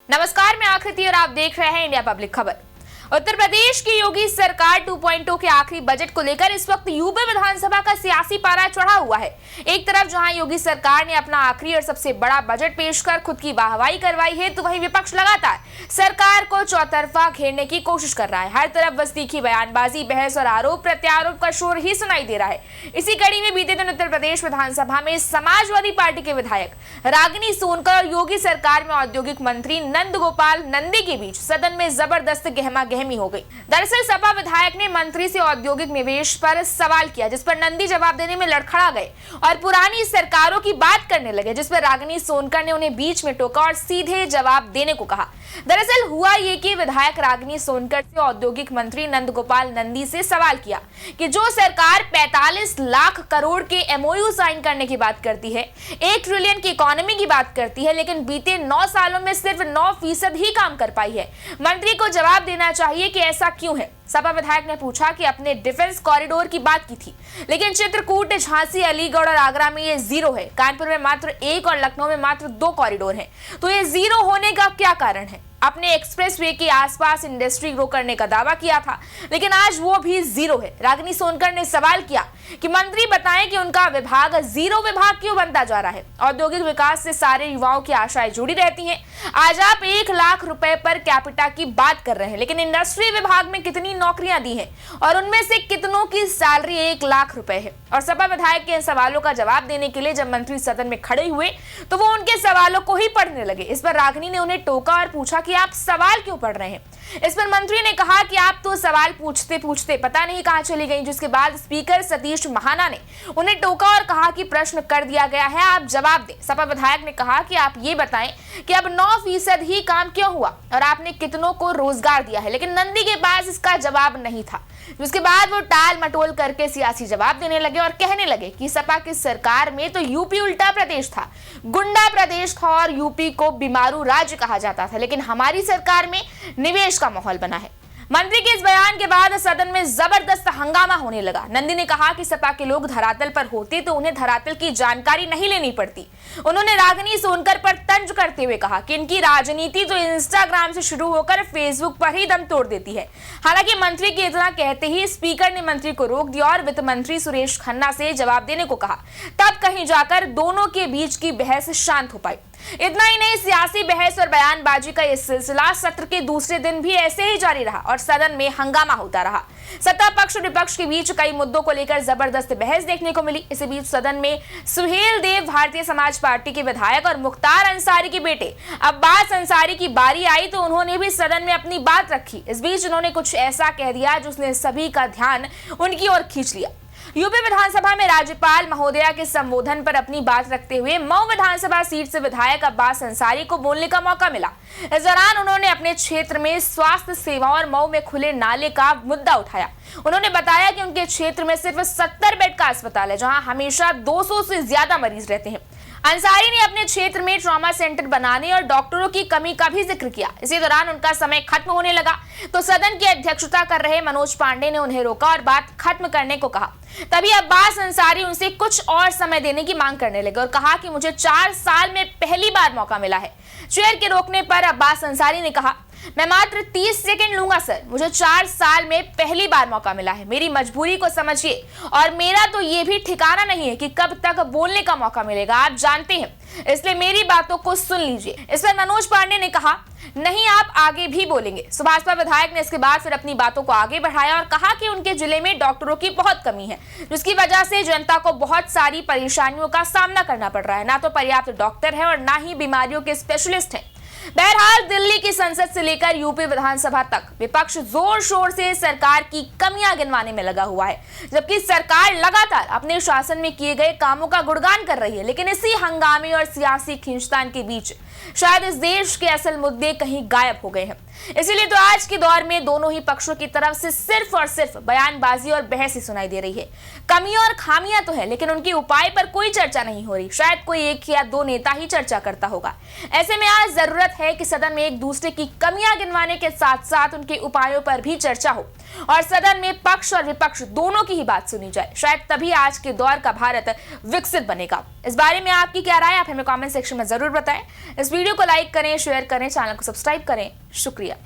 नमस्कार, मैं आकृति और आप देख रहे हैं इंडिया पब्लिक खबर। उत्तर प्रदेश की योगी सरकार 2.0 के आखिरी बजट को लेकर इस वक्त यूपी विधानसभा का सियासी पारा चढ़ा हुआ है। एक तरफ जहां योगी सरकार ने अपना आखिरी और सबसे बड़ा बजट पेश कर खुद की वाहवाही करवाई है, तो वहीं विपक्ष लगातार सरकार को चौतरफा घेरने की कोशिश कर रहा है। हर तरफ बस तीखी बयानबाजी, बहस और आरोप प्रत्यारोप का शोर ही सुनाई दे रहा है। इसी कड़ी में बीते दिन उत्तर प्रदेश विधानसभा में समाजवादी पार्टी के विधायक रागिनी सोनकर और योगी सरकार में औद्योगिक मंत्री नंद गोपाल नंदी के बीच सदन में जबरदस्त गहमी हो गई। दरअसल सपा विधायक ने मंत्री से औद्योगिक निवेश पर सवाल किया, जिस पर नंदी जवाब देने में लड़खड़ा गए और पुरानी सरकारों की बात करने लगे, जिस पर रागिनी सोनकर ने उन्हें बीच में टोका और सीधे जवाब देने को कहा। दरअसल हुआ ये कि विधायक रागिनी सोनकर से औद्योगिक मंत्री नंद गोपाल नंदी से सवाल किया कि जो सरकार 45 लाख करोड़ के एमओयू साइन करने की बात करती है, 1 ट्रिलियन की इकोनॉमी की बात करती है, लेकिन बीते 9 सालों में सिर्फ 9% ही काम कर पाई है। मंत्री को जवाब देना चाहिए कि ऐसा क्यों है। सपा विधायक ने पूछा कि अपने डिफेंस कॉरिडोर की बात की थी, लेकिन चित्रकूट, झांसी, अलीगढ़ और आगरा में ये 0 है। कानपुर में मात्र 1 और लखनऊ में मात्र 2 कॉरिडोर हैं। तो ये 0 होने का क्या कारण है? अपने एक्सप्रेसवे के आसपास इंडस्ट्री ग्रो करने का दावा किया था, लेकिन आज वो भी 0 है। रागिनी सोनकर ने सवाल किया कि मंत्री बताएं कि उनका विभाग 0 विभाग क्यों बनता जा रहा है। औद्योगिक विकास से सारे युवाओं की आशाएं जुड़ी रहती हैं। आज आप 1 लाख रुपए पर कैपिटा की बात कर रहे हैं, लेकिन इंडस्ट्री विभाग में कितनी नौकरियां दी हैं और उनमें से कितनों की सैलरी 1 लाख रुपए है। और सपा विधायक के सवालों का जवाब देने के लिए जब मंत्री सदन में खड़े हुए तो वो उनके सवालों को ही पढ़ने लगे। इस पर रागिनी ने उन्हें टोका और पूछा कि आप सवाल क्यों पढ़ रहे हैं। इस पर मंत्री ने कहा कि आप तो सवाल पूछते पूछते पता नहीं कहां चली गई, जिसके बाद स्पीकर सतीश महाना ने उन्हें टोका और कहा कि प्रश्न कर दिया गया है, आप जवाब दें। सपा विधायक ने कहा कि आप ये बताएं कि अब 9% ही काम क्यों हुआ और आपने कितनों को रोजगार दिया है, लेकिन नंदी के पास इसका जवाब नहीं था। जिसके बाद वो टाल मटोल करके सियासी जवाब देने लगे और कहने लगे कि सपा की सरकार में तो यूपी उल्टा प्रदेश था, गुंडा प्रदेश था और यूपी को बीमारू राज्य कहा जाता था, लेकिन हमारी सरकार में निवेश का माहौल बना है। मंत्री के इस बयान के बाद सदन में जबरदस्त हंगामा होने लगा। नंदी ने कहा कि सपा के लोग धरातल पर होते तो उन्हें धरातल की जानकारी नहीं लेनी पड़ती। उन्होंने रागिनी सोनकर पर तंज करते हुए कहा कि इनकी राजनीति तो इंस्टाग्राम से शुरू होकर फेसबुक पर ही दम तोड़ देती है। हालांकि मंत्री के इतना कहते ही स्पीकर ने मंत्री को रोक दिया और वित्त मंत्री सुरेश खन्ना से जवाब देने को कहा। तब कहीं जाकर दोनों के बीच की बहस शांत हो पाई। इतना ही नहीं, सियासी बहस और बयानबाजी का यह सिलसिला सत्र के दूसरे दिन भी ऐसे ही जारी रहा और सदन में हंगामा होता रहा। सत्ता पक्ष और विपक्ष के बीच कई मुद्दों को लेकर जबरदस्त बहस देखने को मिली। इसी बीच सदन में सुहेल देव, भारतीय समाज पार्टी के विधायक और मुख्तार अंसारी के बेटे अब्बास अंसारी की बारी आई तो उन्होंने भी सदन में अपनी बात रखी। इस बीच उन्होंने कुछ ऐसा कह दिया जिसने सभी का ध्यान उनकी ओर खींच लिया। यूपी विधानसभा में राज्यपाल महोदया के संबोधन पर अपनी बात रखते हुए मऊ विधानसभा सीट से विधायक अब्बास अंसारी को बोलने का मौका मिला। इस दौरान उन्होंने अपने क्षेत्र में स्वास्थ्य सेवाओं और मऊ में खुले नाले का मुद्दा उठाया। उन्होंने बताया कि उनके क्षेत्र में सिर्फ 70 बेड का अस्पताल है, जहां हमेशा 200 से ज्यादा मरीज रहते हैं। अंसारी ने अपने क्षेत्र में ट्रॉमा सेंटर बनाने और डॉक्टरों की कमी का भी जिक्र किया। इसी दौरान उनका समय खत्म होने लगा तो सदन की अध्यक्षता कर रहे मनोज पांडे ने उन्हें रोका और बात खत्म करने को कहा। तभी अब्बास अंसारी उनसे कुछ और समय देने की मांग करने लगे और कहा कि मुझे 4 साल में पहली बार मौका मिला है। चेयर के रोकने पर अब्बास अंसारी ने कहा, मैं मात्र 30 सेकंड लूंगा सर, मुझे 4 साल में पहली बार मौका मिला है, मेरी मजबूरी को समझिए और मेरा तो ये भी ठिकाना नहीं है कि कब तक बोलने का मौका मिलेगा, आप जानते हैं, इसलिए मेरी बातों को सुन लीजिए। इस पर मनोज पांडे ने कहा, नहीं आप आगे भी बोलेंगे। सुभाषपा विधायक ने इसके बाद फिर अपनी बातों को आगे बढ़ाया और कहा कि उनके जिले में डॉक्टरों की बहुत कमी है, जिसकी वजह से जनता को बहुत सारी परेशानियों का सामना करना पड़ रहा है। ना तो पर्याप्त डॉक्टर है और ना ही बीमारियों के स्पेशलिस्ट हैं। बहरहाल दिल्ली की संसद से लेकर यूपी विधानसभा तक विपक्ष जोर शोर से सरकार की कमियां गिनवाने में लगा हुआ है, जबकि सरकार लगातार अपने शासन में किए गए कामों का गुणगान कर रही है। लेकिन इसी हंगामे और सियासी खींचतान के बीच शायद इस देश के असल मुद्दे कहीं गायब हो गए हैं। इसीलिए तो आज के दौर में दोनों ही पक्षों की तरफ से सिर्फ और सिर्फ बयानबाजी और बहस ही सुनाई दे रही है। कमियां और खामियां तो है, लेकिन उनके उपाय पर कोई चर्चा नहीं हो रही। शायद कोई एक या दो नेता ही चर्चा करता होगा। ऐसे में आज जरूरत है कि सदन में एक दूसरे की कमियां गिनवाने के साथ साथ उनके उपायों पर भी चर्चा हो और सदन में पक्ष और विपक्ष दोनों की ही बात सुनी जाए। शायद तभी आज के दौर का भारत विकसित बनेगा। इस बारे में आपकी क्या राय है, आप हमें कमेंट सेक्शन में जरूर बताएं। इस वीडियो को लाइक करें, शेयर करें, चैनल को सब्सक्राइब करें। शुक्रिया।